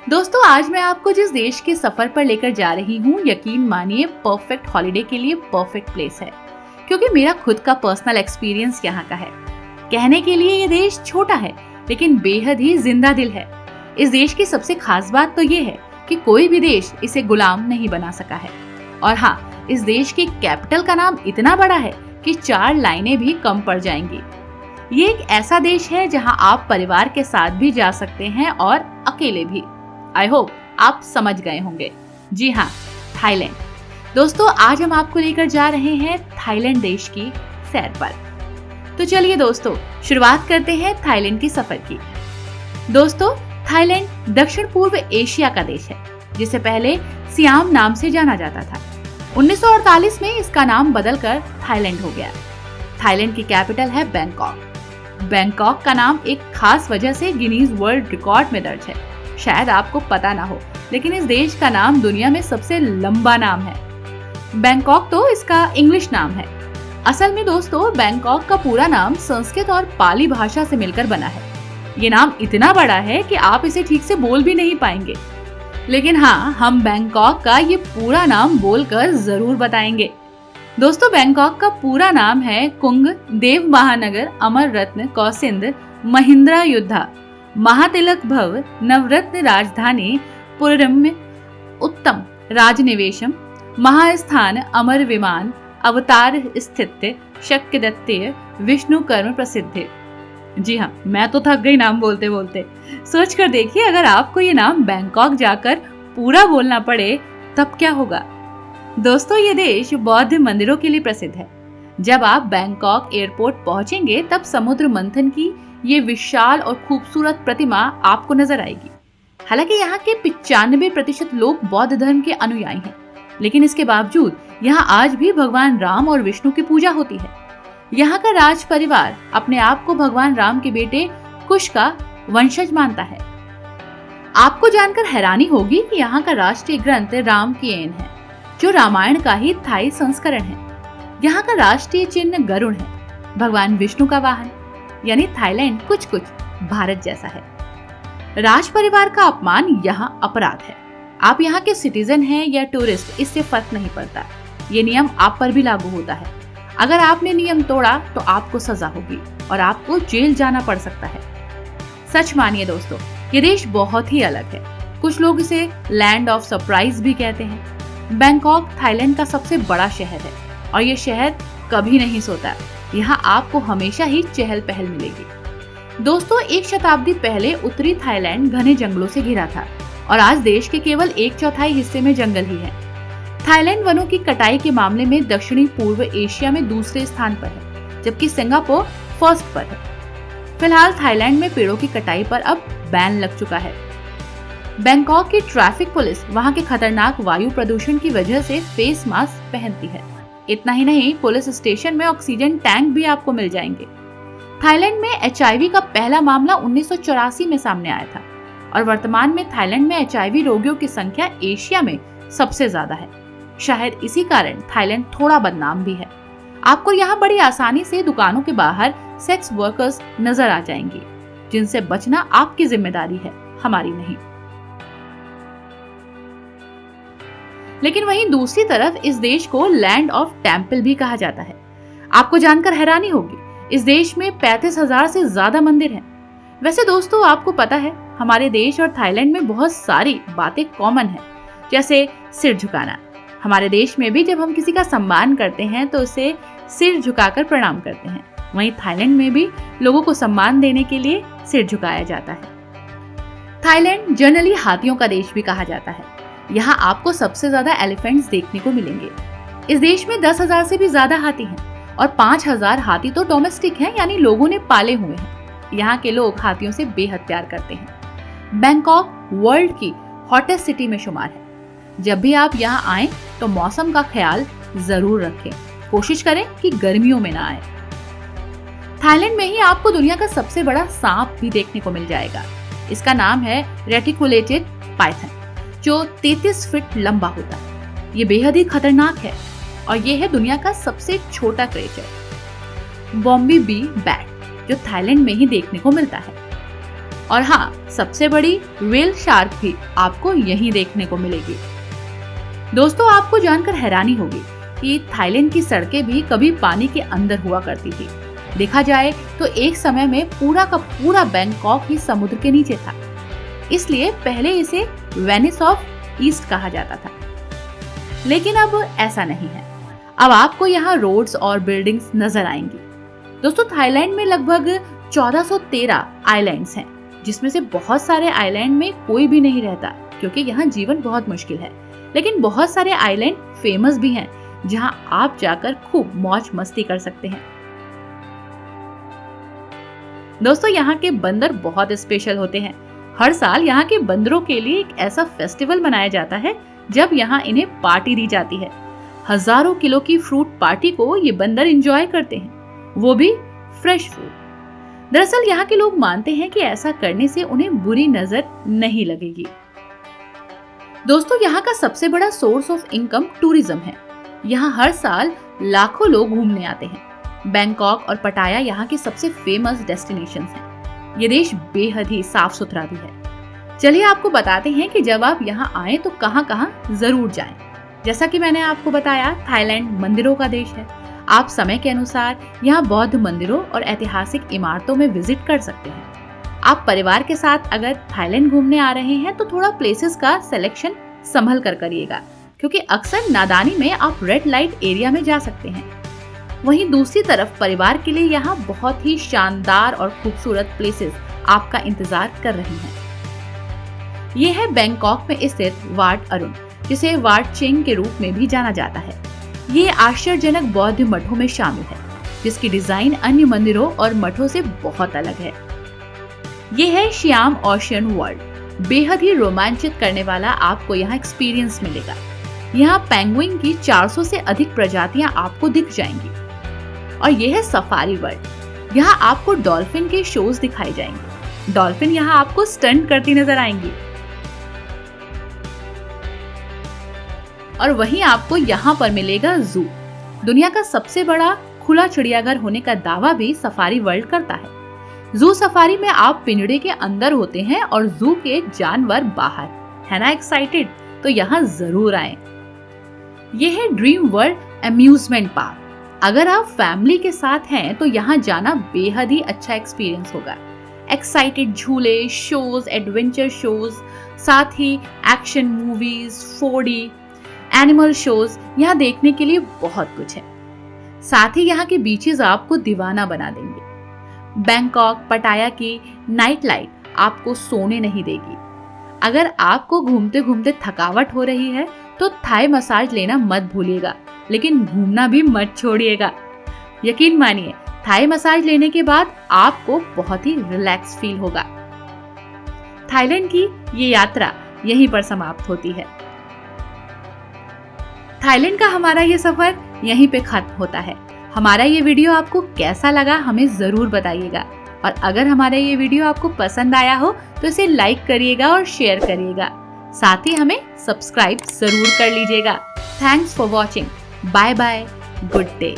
दोस्तों आज मैं आपको जिस देश के सफर पर लेकर जा रही हूँ, यकीन मानिए परफेक्ट हॉलिडे के लिए परफेक्ट प्लेस है, क्योंकि मेरा खुद का पर्सनल एक्सपीरियंस यहाँ का है। कहने के लिए ये देश छोटा है, लेकिन बेहद ही जिंदा दिल है। इस देश की सबसे खास बात तो ये है कि कोई भी देश इसे गुलाम नहीं बना सका है। और हाँ, इस देश की कैपिटल का नाम इतना बड़ा है कि 4 लाइनें भी कम पड़ जाएंगी। ये एक ऐसा देश है जहाँ आप परिवार के साथ भी जा सकते हैं और अकेले भी। आई होप आप समझ गए होंगे। जी हाँ, थाईलैंड। दोस्तों आज हम आपको लेकर जा रहे हैं थाईलैंड देश की सैर पर। तो चलिए दोस्तों शुरुआत करते हैं थाईलैंड की सफर की। दोस्तों थाईलैंड दक्षिण पूर्व एशिया का देश है, जिसे पहले सियाम नाम से जाना जाता था। 1948 में इसका नाम बदलकर थाईलैंड हो गया। थाईलैंड की कैपिटल है बैंकॉक। बैंकॉक का नाम एक खास वजह से गिनीज वर्ल्ड रिकॉर्ड में दर्ज है। शायद आपको पता ना हो, लेकिन इस देश का नाम दुनिया में सबसे लंबा नाम है। बैंकॉक तो इसका इंग्लिश नाम है। असल में दोस्तों बैंकॉक का पूरा नाम संस्कृत और पाली भाषा से मिलकर बना है। ये नाम इतना बड़ा है कि आप इसे ठीक से बोल भी नहीं पाएंगे। लेकिन हाँ, हम बैंकॉक का ये पूरा नाम बोलकर जरूर बताएंगे। दोस्तों बैंकॉक का पूरा नाम है कुंग देव महानगर अमर रत्न कौसिंद महिंद्रा युद्धा महातिलक भव नवरत्न राजधानी पुरम्य उत्तम राजनिवेशम महास्थान अमर विमान अवतार स्थित शक्य दत्तेय विष्णु कर्म प्रसिद्ध। जी हाँ, मैं तो थक गई नाम बोलते बोलते। सोच कर देखिए, अगर आपको ये नाम बैंकॉक जाकर पूरा बोलना पड़े तब क्या होगा। दोस्तों ये देश बौद्ध मंदिरों के लिए प्रसिद्ध है। जब आप बैंकॉक एयरपोर्ट पहुंचेंगे तब समुद्र मंथन की ये विशाल और खूबसूरत प्रतिमा आपको नजर आएगी। हालांकि यहाँ के 95% लोग बौद्ध धर्म के अनुयायी हैं, लेकिन इसके बावजूद यहाँ आज भी भगवान राम और विष्णु की पूजा होती है। यहाँ का राज परिवार अपने आप को भगवान राम के बेटे कुश का वंशज मानता है। आपको जानकर हैरानी होगी कि यहाँ का राष्ट्रीय ग्रंथ रामायण है, जो रामायण का ही थाई संस्करण है। यहाँ का राष्ट्रीय चिन्ह गरुड़ है, भगवान विष्णु का वाहन। यानी थाईलैंड कुछ कुछ भारत जैसा है। राज परिवार का अपमान यहाँ अपराध है। आप यहाँ के सिटीजन हैं या टूरिस्ट, इससे फर्क नहीं पड़ता। ये नियम आप पर भी लागू होता है। अगर आपने नियम तोड़ा तो आपको सजा होगी और आपको जेल जाना पड़ सकता है। सच मानिए दोस्तों, ये देश बहुत ही अलग है। कुछ लोग इसे लैंड ऑफ सरप्राइज भी कहते हैं। बैंकॉक थाईलैंड का सबसे बड़ा शहर है और ये शहर कभी नहीं सोता। यहाँ आपको हमेशा ही चहल पहल मिलेगी। दोस्तों 1 शताब्दी पहले उत्तरी थाईलैंड घने जंगलों से घिरा था और आज देश के केवल 1/4 हिस्से में जंगल ही है। थाईलैंड वनों की कटाई के मामले में दक्षिणी पूर्व एशिया में दूसरे स्थान पर है, जबकि सिंगापुर फर्स्ट पर है। फिलहाल थाईलैंड में पेड़ों की कटाई पर अब बैन लग चुका है। बैंकॉक की ट्रैफिक पुलिस वहाँ के खतरनाक वायु प्रदूषण की वजह से फेस मास्क पहनती है। इतना ही नहीं, पुलिस स्टेशन में ऑक्सीजन टैंक भी आपको मिल जाएंगे। थाईलैंड में HIV का पहला मामला 1984 में सामने आया था और वर्तमान में थाईलैंड में HIV रोगियों की संख्या एशिया में सबसे ज्यादा है। शायद इसी कारण थाईलैंड थोड़ा बदनाम भी है। आपको यहाँ बड़ी आसानी से दुकानों के बाहर सेक्स वर्कर्स नजर आ जाएंगी, जिनसे बचना आपकी जिम्मेदारी है, हमारी नहीं। लेकिन वहीं दूसरी तरफ इस देश को लैंड ऑफ टेम्पल भी कहा जाता है। आपको जानकर हैरानी होगी, इस देश में 35,000 से ज्यादा मंदिर हैं। वैसे दोस्तों आपको पता है, हमारे देश और थाईलैंड में बहुत सारी बातें कॉमन हैं, जैसे सिर झुकाना। हमारे देश में भी जब हम किसी का सम्मान करते हैं तो उसे सिर झुकाकर प्रणाम करते हैं। वहीं थाईलैंड में भी लोगों को सम्मान देने के लिए सिर झुकाया जाता है। थाईलैंड जनरली हाथियों का देश भी कहा जाता है। यहाँ आपको सबसे ज्यादा एलिफेंट्स देखने को मिलेंगे। इस देश में 10,000 से भी ज्यादा हाथी हैं और 5,000 हाथी तो डोमेस्टिक हैं, यानी लोगों ने पाले हुए हैं। यहाँ के लोग हाथियों से बेहद प्यार करते हैं। बैंकॉक वर्ल्ड की हॉटेस्ट सिटी में शुमार है। जब भी आप यहाँ आए तो मौसम का ख्याल जरूर रखें। कोशिश करें कि गर्मियों में ना आए। थाईलैंड में ही आपको दुनिया का सबसे बड़ा सांप भी देखने को मिल जाएगा। इसका नाम है रेटिकुलेटेड पाइथन, जो 33 फीट लंबा होता है। ये बेहद ही खतरनाक है और ये है दुनिया का सबसे छोटा क्रिएचर बॉम्बी बी बैट, जो थाईलैंड में ही देखने को मिलता है। और हाँ, सबसे बड़ी व्हेल शार्क भी आपको यहीं देखने को मिलेगी। दोस्तों, आपको जानकर हैरानी होगी कि थाईलैंड की सड़कें भी कभी पानी के अंदर हुआ करती थी। देखा जाए तो एक समय में पूरा का पूरा बैंकॉक ही समुद्र के नीचे था, इसलिए पहले इसे वेनिस ऑफ ईस्ट कहा जाता था। लेकिन अब ऐसा नहीं है। अब आपको यहाँ रोड्स और बिल्डिंग्स नजर आएंगी। दोस्तों, थाईलैंड में लगभग 1413 आइलैंड्स हैं, जिसमें से बहुत सारे आइलैंड में कोई भी नहीं रहता क्योंकि यहाँ जीवन बहुत मुश्किल है। लेकिन बहुत सारे आइलैंड फेमस भी हैं, जहाँ आप जाकर खूब मौज मस्ती कर सकते हैं। दोस्तों, यहाँ के बंदर बहुत स्पेशल होते हैं। हर साल यहाँ के बंदरों के लिए एक ऐसा फेस्टिवल मनाया जाता है जब यहाँ इन्हें पार्टी दी जाती है। हजारों किलो की फ्रूट पार्टी को ये बंदर एंजॉय करते हैं, वो भी फ्रेश फ्रूट। दरअसल यहाँ के लोग मानते हैं कि ऐसा करने से उन्हें बुरी नजर नहीं लगेगी। दोस्तों, यहाँ का सबसे बड़ा सोर्स ऑफ इनकम टूरिज्म है। यहाँ हर साल लाखों लोग घूमने आते हैं। बैंकॉक और पटाया यहाँ के सबसे फेमस डेस्टिनेशंस हैं। ये देश बेहद ही साफ सुथरा भी है। चलिए आपको बताते हैं कि जब आप यहाँ आए तो कहाँ कहाँ जरूर जाएं। जैसा कि मैंने आपको बताया, थाईलैंड मंदिरों का देश है। आप समय के अनुसार यहाँ बौद्ध मंदिरों और ऐतिहासिक इमारतों में विजिट कर सकते हैं। आप परिवार के साथ अगर थाईलैंड घूमने आ रहे हैं तो थोड़ा प्लेसेस का सिलेक्शन संभल कर करिएगा, क्योंकि अक्सर नादानी में आप रेड लाइट एरिया में जा सकते हैं। वहीं दूसरी तरफ परिवार के लिए यहाँ बहुत ही शानदार और खूबसूरत प्लेसेस आपका इंतजार कर रही हैं। ये है बैंकॉक में स्थित वाट अरुण, जिसे वाट चेंग के रूप में भी जाना जाता है। ये आश्चर्यजनक बौद्ध मठों में शामिल है, जिसकी डिजाइन अन्य मंदिरों और मठों से बहुत अलग है। ये है श्याम ओशियन वर्ल्ड। बेहद ही रोमांचित करने वाला आपको यहाँ एक्सपीरियंस मिलेगा। यहाँ पेंगुइन की 400 से अधिक प्रजातियां आपको दिख जाएंगी। और यह है सफारी वर्ल्ड। यहाँ आपको डॉल्फिन के शोज दिखाए जाएंगे। डॉल्फिन यहाँ आपको स्टंट करती नजर आएंगी। और वहीं आपको यहाँ पर मिलेगा जू। दुनिया का सबसे बड़ा खुला चिड़ियाघर होने का दावा भी सफारी वर्ल्ड करता है। जू सफारी में आप पिंजड़े के अंदर होते हैं और जू के जानवर बाहर। है ना एक्साइटेड? तो यहाँ जरूर आएं। यह है ड्रीम वर्ल्ड अम्यूजमेंट पार्क। अगर आप फैमिली के साथ हैं तो यहाँ जाना बेहद ही अच्छा एक्सपीरियंस होगा। एक्साइटेड झूले, शोज, एडवेंचर शोज, साथ ही action movies, 4D animal shows यहाँ देखने के लिए बहुत कुछ है। साथ ही यहाँ के बीचेस आपको दीवाना बना देंगे। बैंकॉक पटाया की नाइट लाइट आपको सोने नहीं देगी। अगर आपको घूमते घूमते थकावट हो रही है तो थाई मसाज लेना मत भूलिएगा, लेकिन घूमना भी मत छोड़िएगा। यकीन मानिए, थाई मसाज लेने के बाद आपको बहुत ही रिलैक्स फील होगा। थाईलैंड की ये यात्रा यहीं पर समाप्त होती है। थाईलैंड का हमारा ये सफर यहीं पे खत्म होता है। हमारा ये वीडियो आपको कैसा लगा हमें जरूर बताइएगा। और अगर हमारा ये वीडियो आपको पसंद आया हो तो इसे लाइक करिएगा और शेयर करिएगा। साथ ही हमें सब्सक्राइब जरूर कर लीजिएगा। Thanks for watching. Bye bye, good day.